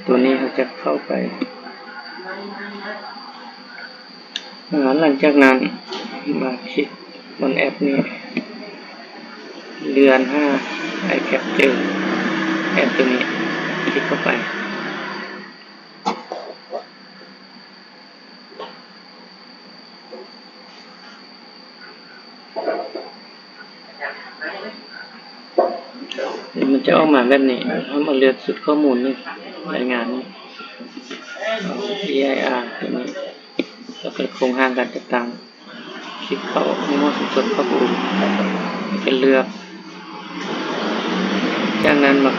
ตัวนี้เราจะเข้าไปหลังจากนั้นมาคลิกบนแอปนี้เดือน5 iCapture แอปตัวนี้คลิกเข้าไปมันจะออกมาแบบนี้ถ้ามาเลือกสุดข้อมูลนี่รายงานนี่ EIR ตัวนี้แล้วก็โครงห้างการจัดตั้งคลิกเข้าในหม้อสุดๆเข้าไปดูเป็นเลือกจากนั้นมา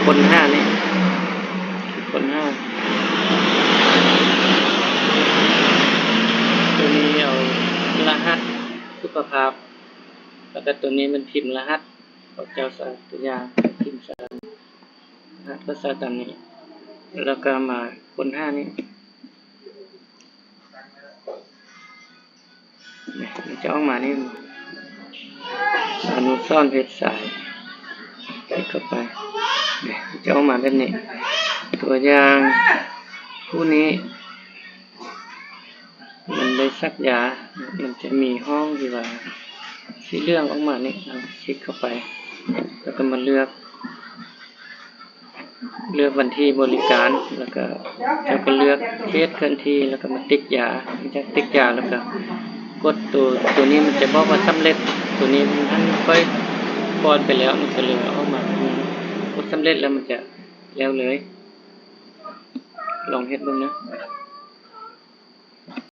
คน5นี่คน5ตัวนี้เอารหัสสุขภาพแล้วก็ตัวนี้มันพิมพ์รหัสเขาเจ้าสารตัวอย่างพิมพ์สารรหัสภาษาตามนี้แล้วก็มาคน5นี่มันจะออกมานี่อนุซ่อนเพชรสายคลิกเข้าไปจะออกมาแบบนี้ตัวอย่างผู้นี้มันได้ซักยามันจะมีห้องที่ว่าสีเหลืองออกมานี่คลิกเข้าไปแล้วก็มาเลือกวันที่บริการแล้วก็เลือกเคสเคลื่อนที่แล้วก็มาติ๊กยาจากติ๊กยาแล้วก็กดตัวนี้มันจะบอกว่าสำเร็จตัวนี้มันค่อยป้อนไปแล้วมันก็เลยออกมากดสำเร็จแล้วมันจะแล้วเลยลองเฮ็ดดูนะ